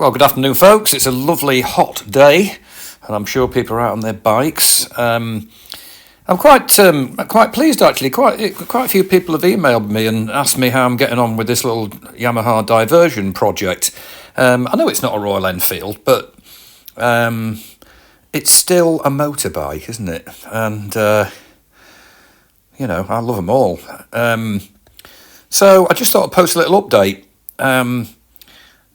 Well, good afternoon, folks. It's a lovely hot day, and I'm sure people are out on their bikes. I'm quite pleased, actually. Quite a few people have emailed me and asked me how I'm getting on with this little Yamaha Diversion project. I know it's not a Royal Enfield, but it's still a motorbike, isn't it? And I love them all. So I just thought I'd post a little update.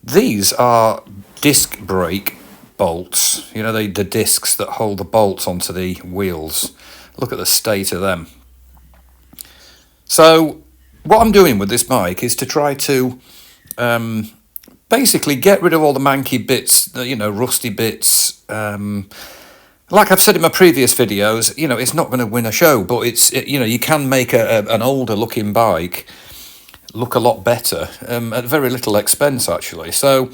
These are disc brake bolts, the discs that hold the bolts onto the wheels. Look at the state of them. So what I'm doing with this bike is to try to basically get rid of all the manky bits, rusty bits. Like I've said in my previous videos, it's not going to win a show, but you can make an older looking bike look a lot better at very little expense, actually. So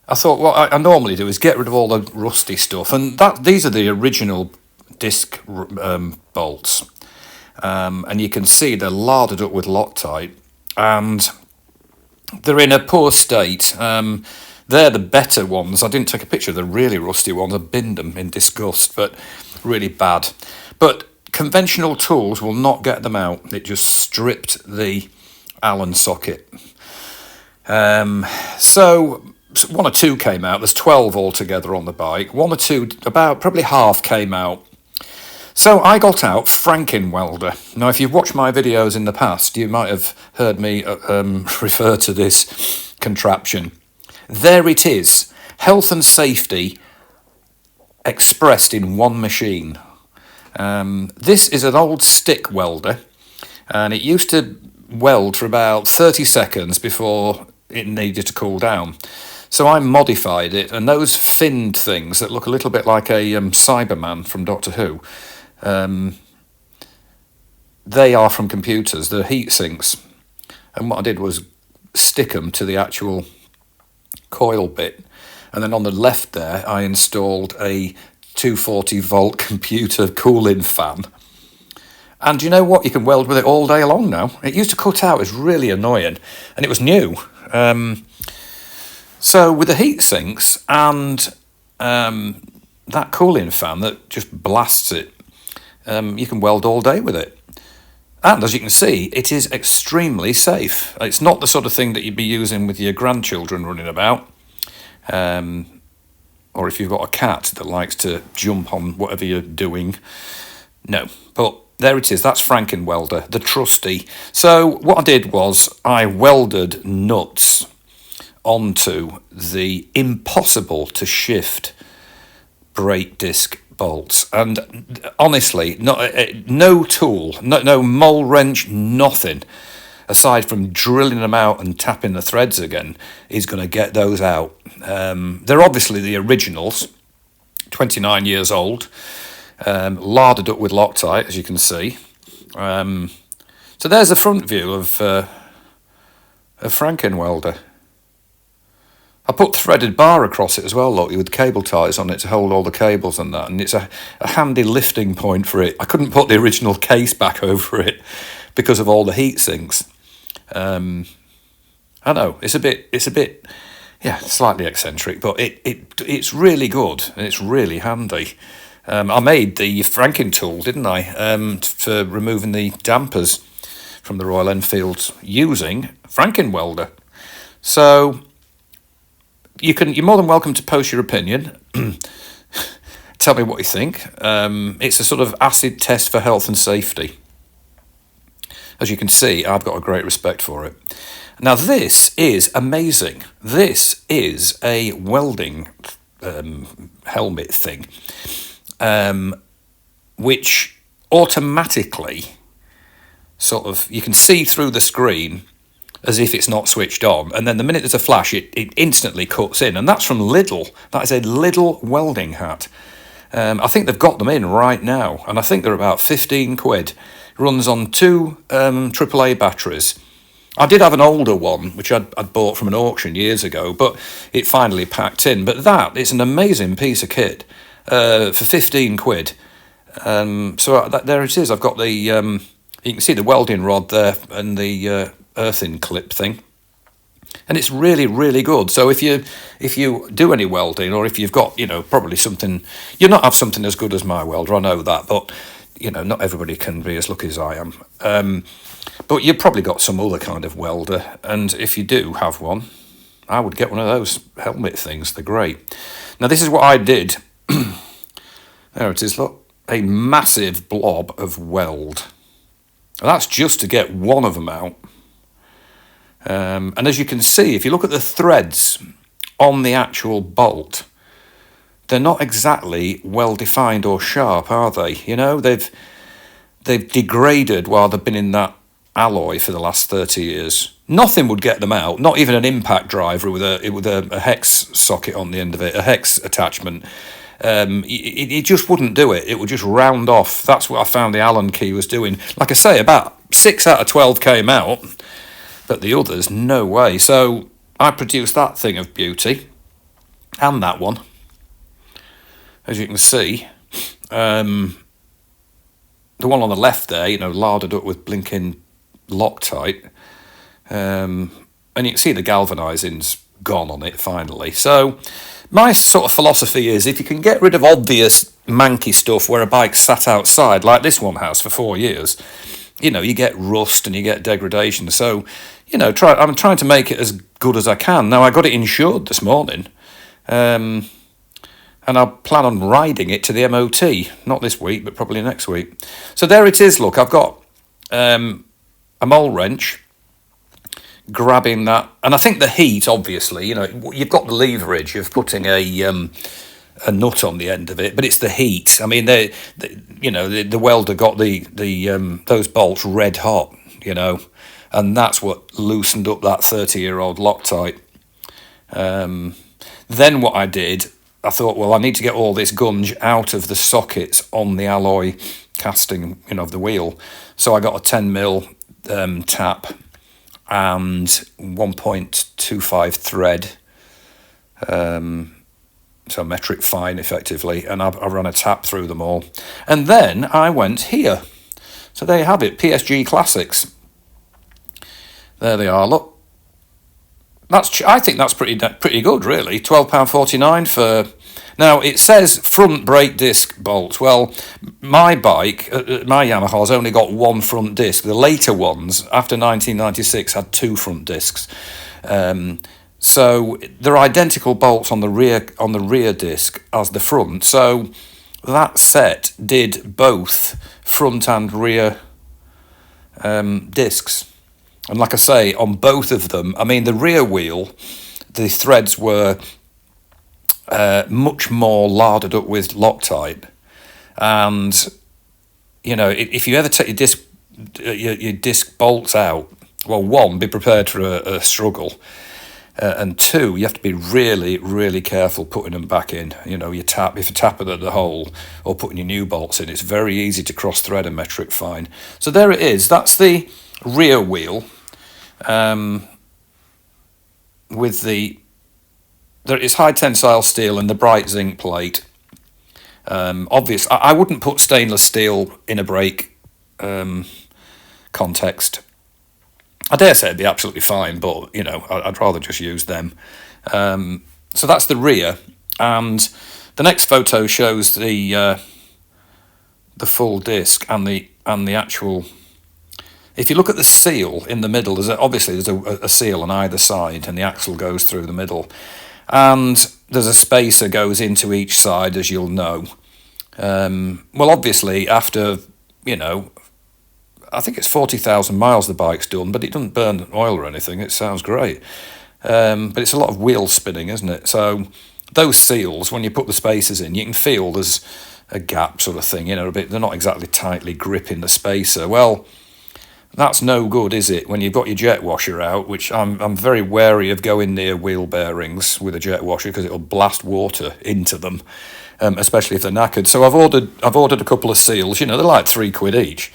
I thought what I normally do is get rid of all the rusty stuff, and these are the original disc bolts, and you can see they're larded up with Loctite, and they're in a poor state. They're the better ones. I didn't take a picture of the really rusty ones. I binned them in disgust, but really bad. But conventional tools will not get them out. It just stripped the Allen socket. So one or two came out. There's 12 altogether on the bike. One or two, about probably half came out. So I got out Franken welder. Now, if you've watched my videos in the past, you might have heard me refer to this contraption. There it is. Health and safety expressed in one machine. This is an old stick welder, and it used to weld for about 30 seconds before it needed to cool down. So I modified it, and those finned things that look a little bit like a Cyberman from Doctor Who, they are from computers. They're heat sinks. And what I did was stick them to the actual coil bit, and then on the left there I installed a 240 volt computer cooling fan. And you know what? You can weld with it all day long now. It used to cut out. It's really annoying. And it was new. So with the heat sinks and that cooling fan that just blasts it, you can weld all day with it. And as you can see, it is extremely safe. It's not the sort of thing that you'd be using with your grandchildren running about. Or if you've got a cat that likes to jump on whatever you're doing. No, but there it is. That's Franken welder, the trusty. So what I did was I welded nuts onto the impossible to shift brake disc bolts, and honestly, no tool, no mole wrench, nothing aside from drilling them out and tapping the threads again is going to get those out. They're obviously the originals, 29 years old. Larded up with Loctite, as you can see. So there's the front view of a Franken welder. I put threaded bar across it as well, look, with cable ties on it to hold all the cables and that, and it's a handy lifting point for it. I couldn't put the original case back over it because of all the heat sinks. I know it's a bit, yeah, slightly eccentric, but it's really good and it's really handy. I made the Franken tool, didn't I, for removing the dampers from the Royal Enfield using Franken welder. So you're more than welcome to post your opinion. Tell me what you think. It's a sort of acid test for health and safety. As you can see, I've got a great respect for it. Now this is amazing. This is a welding helmet thing. Which automatically sort of, you can see through the screen as if it's not switched on, and then the minute there's a flash it instantly cuts in, and that's from Lidl. That is a Lidl welding hat. I think they've got them in right now, and I think they're about 15 quid. Runs on two AAA batteries. I did have an older one which I'd bought from an auction years ago, but it finally packed in. But that is an amazing piece of kit for 15 quid. So there it is. I've got the you can see the welding rod there and the earthing clip thing. and it's really, really good. So if you do any welding, or if you've got, probably something, you'll not have something as good as my welder, I know that, but not everybody can be as lucky as I am. But you've probably got some other kind of welder, and if you do have one, I would get one of those helmet things. They're great. Now this is what I did. There it is, look, a massive blob of weld. And that's just to get one of them out. And as you can see, if you look at the threads on the actual bolt, they're not exactly well defined or sharp, are they? They've degraded while they've been in that alloy for the last 30 years. Nothing would get them out, not even an impact driver with a hex socket on the end of it, a hex attachment. It just wouldn't do it. It would just round off. That's what I found the Allen key was doing. Like I say, about 6 out of 12 came out, but the others, no way. So I produced that thing of beauty, and that one. As you can see, the one on the left there, larded up with blinking Loctite, and you can see the galvanizing's gone on it finally. So my sort of philosophy is, if you can get rid of obvious manky stuff where a bike's sat outside, like this one has for 4 years, you get rust and you get degradation. So, I'm trying to make it as good as I can. Now, I got it insured this morning, and I plan on riding it to the MOT, not this week, but probably next week. So there it is, look, I've got a mole wrench, grabbing that, and I think the heat, obviously, you've got the leverage of putting a nut on the end of it, but it's the heat. I mean, the welder got those bolts red hot, and that's what loosened up that 30-year-old Loctite. Then what I did, I thought, well, I need to get all this gunge out of the sockets on the alloy casting, of the wheel. So I got a 10mm tap and 1.25 thread, so metric fine effectively, and I ran a tap through them all. And then I went here. So there you have it, PSG Classics. There they are, look. I think that's pretty good, really. £12.49 for... Now, it says front brake disc bolts. Well, my bike, my Yamaha's only got one front disc. The later ones, after 1996, had two front discs. So they're identical bolts on the rear disc as the front. So that set did both front and rear discs. And like I say, on both of them, I mean, the rear wheel, the threads were much more larded up with Loctite. And, if you ever take your disc bolts out, well, one, be prepared for a struggle. And two, you have to be really, really careful putting them back in. If you tap at the hole or putting your new bolts in, it's very easy to cross thread a metric fine. So there it is. That's the rear wheel. With there is high tensile steel and the bright zinc plate. Obvious. I wouldn't put stainless steel in a brake context. I dare say it'd be absolutely fine, but I'd rather just use them. So that's the rear, and the next photo shows the full disc and the actual. If you look at the seal in the middle, there's a seal on either side, and the axle goes through the middle, and there's a spacer goes into each side, as you'll know. Well, obviously, after I think it's 40,000 miles the bike's done, but it doesn't burn oil or anything. It sounds great, but it's a lot of wheel spinning, isn't it? So those seals, when you put the spacers in, you can feel there's a gap sort of thing, a bit. They're not exactly tightly gripping the spacer. Well, that's no good, is it, when you've got your jet washer out, which I'm very wary of going near wheel bearings with a jet washer because it'll blast water into them, especially if they're knackered. So I've ordered a couple of seals. They're like £3 each.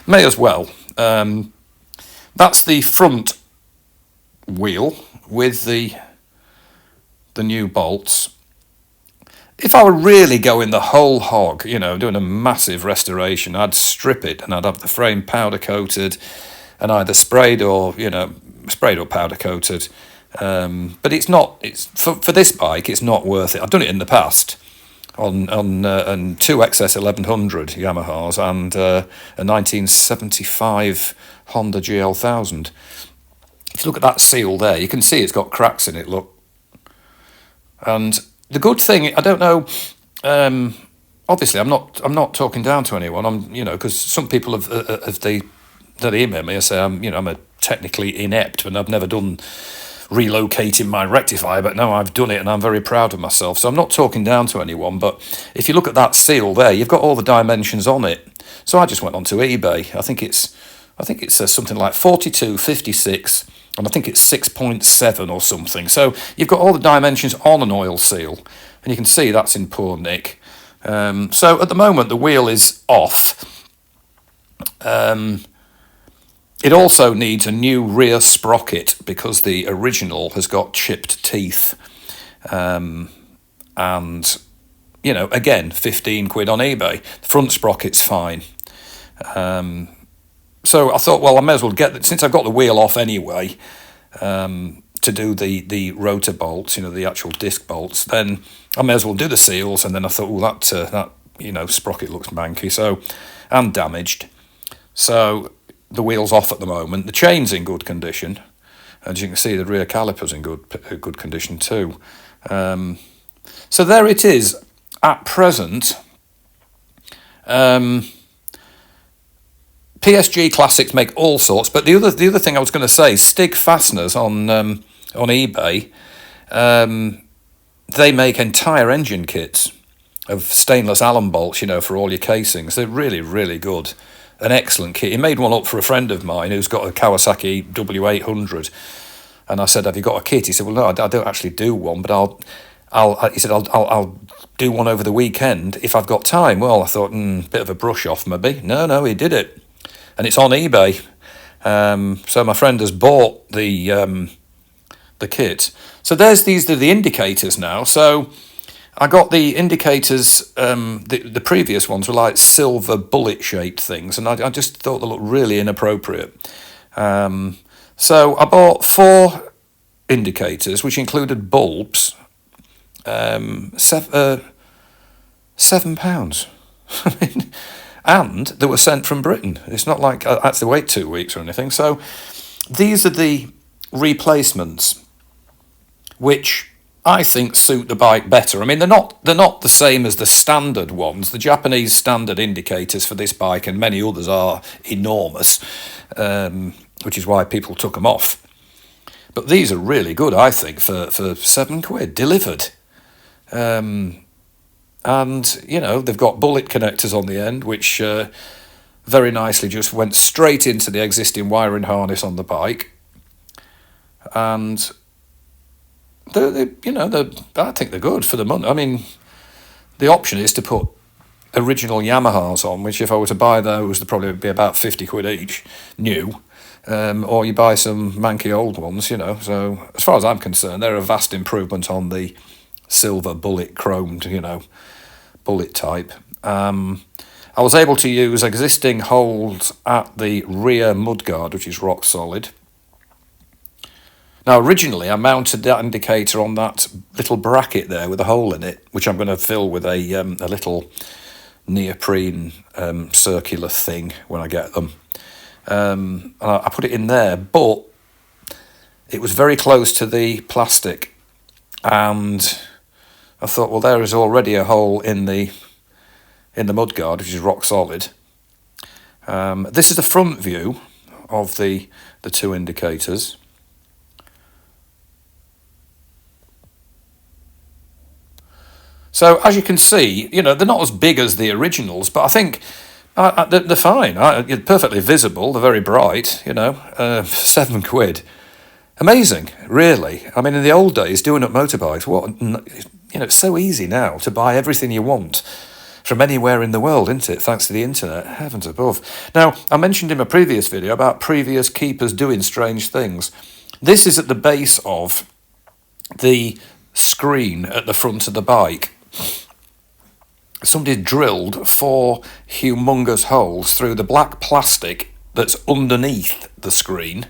May as well. That's the front wheel with the new bolts. If I were really going the whole hog, doing a massive restoration, I'd strip it and I'd have the frame powder coated and either sprayed or powder coated, But it's not. It's for this bike. It's not worth it. I've done it in the past on two XS 1100 Yamahas and a 1975 Honda GL1000. If you look at that seal there, you can see it's got cracks in it. Look, and the good thing, I don't know. Obviously, I'm not talking down to anyone. Because some people that email me, I say I'm a technically inept and I've never done relocating my rectifier, but no, I've done it and I'm very proud of myself. So I'm not talking down to anyone, but if you look at that seal there, you've got all the dimensions on it. So I just went onto eBay. I think it says something like 42, 56, and I think it's 6.7 or something. So you've got all the dimensions on an oil seal, and you can see that's in poor nick. So at the moment the wheel is off. It also needs a new rear sprocket because the original has got chipped teeth. And, again, 15 quid on eBay. The front sprocket's fine. So I thought, well, I may as well since I've got the wheel off anyway, to do the rotor bolts, the actual disc bolts, then I may as well do the seals. And then I thought, well, that sprocket looks manky, and damaged. So the wheel's off at the moment. The chain's in good condition. As you can see, the rear caliper's in good condition too. So there it is at present. PSG Classics make all sorts, but the other thing I was going to say, Stig Fasteners on eBay, they make entire engine kits of stainless Allen bolts, for all your casings. They're really, really good. An excellent kit. He made one up for a friend of mine who's got a Kawasaki W800, and I said, "Have you got a kit?" He said, "Well, no, I don't actually do one, but I'll do one over the weekend if I've got time." Well, I thought, bit of a brush off maybe. No, he did it, and it's on eBay. So my friend has bought the kit. So these are the indicators now. So I got the indicators, the previous ones were like silver bullet-shaped things, and I just thought they looked really inappropriate. So I bought 4 indicators, which included bulbs, £7. And they were sent from Britain. It's not like I had to wait 2 weeks or anything. So these are the replacements, which I think suit the bike better. I mean, they're not the same as the standard ones. The Japanese standard indicators for this bike and many others are enormous, which is why people took them off. But these are really good, I think, for £7 delivered. And they've got bullet connectors on the end, which very nicely just went straight into the existing wiring harness on the bike. And I think they're good for the money. I mean, the option is to put original Yamahas on, which if I were to buy those, they'd probably be about 50 quid each, new. Or you buy some manky old ones, So as far as I'm concerned, they're a vast improvement on the silver bullet chromed, bullet type. I was able to use existing holes at the rear mudguard, which is rock solid. Now, originally, I mounted that indicator on that little bracket there with a hole in it, which I'm going to fill with a little neoprene circular thing when I get them. I put it in there, but it was very close to the plastic, and I thought, well, there is already a hole in the mudguard, which is rock solid. This is the front view of the 2 indicators. So as you can see, they're not as big as the originals, but I think they're fine. They're perfectly visible. They're very bright. £7. Amazing, really. I mean, in the old days, doing up motorbikes, it's so easy now to buy everything you want from anywhere in the world, isn't it? Thanks to the internet, heavens above. Now, I mentioned in my previous video about previous keepers doing strange things. This is at the base of the screen at the front of the bike. Somebody drilled 4 humongous holes through the black plastic that's underneath the screen.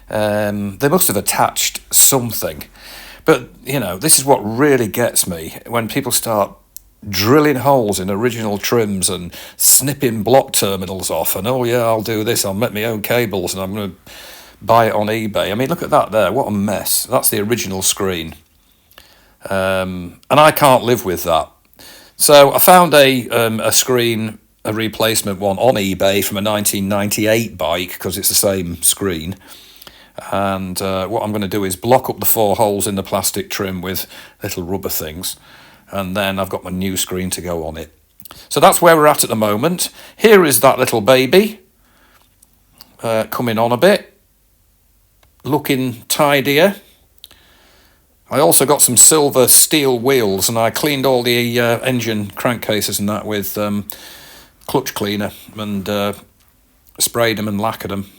They must have attached something. But, you know, this is what really gets me, when people start drilling holes in original trims and snipping block terminals off, and oh yeah, I'll do this, I'll make my own cables and I'm going to buy it on eBay. I mean, look at that there, what a mess. That's the original screen. And I can't live with that. So I found a screen, a replacement one on eBay from a 1998 bike, because it's the same screen. And what I'm going to do is block up the 4 holes in the plastic trim with little rubber things, and then I've got my new screen to go on it. So that's where we're at the moment. Here is that little baby coming on a bit, looking tidier. I also got some silver steel wheels, and I cleaned all the engine crankcases and that with clutch cleaner, and sprayed them and lacquered them.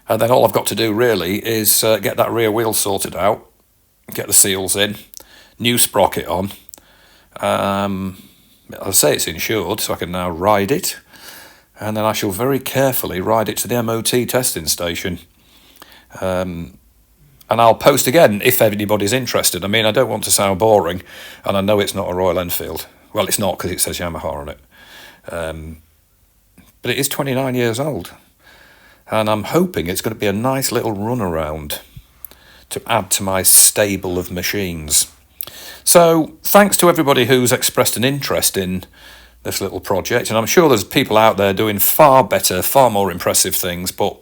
And then all I've got to do really is get that rear wheel sorted out, get the seals in, new sprocket on. I'll say it's insured, so I can now ride it. And then I shall very carefully ride it to the MOT testing station. And I'll post again if anybody's interested. I mean, I don't want to sound boring, and I know it's not a Royal Enfield. Well, it's not, because it says Yamaha on it. But it is 29 years old. And I'm hoping it's going to be a nice little run around to add to my stable of machines. So thanks to everybody who's expressed an interest in this little project, and I'm sure there's people out there doing far better, far more impressive things, but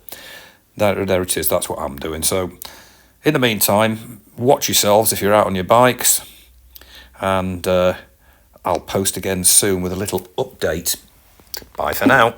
there it is, that's what I'm doing. So in the meantime, watch yourselves if you're out on your bikes, and I'll post again soon with a little update. Bye for now.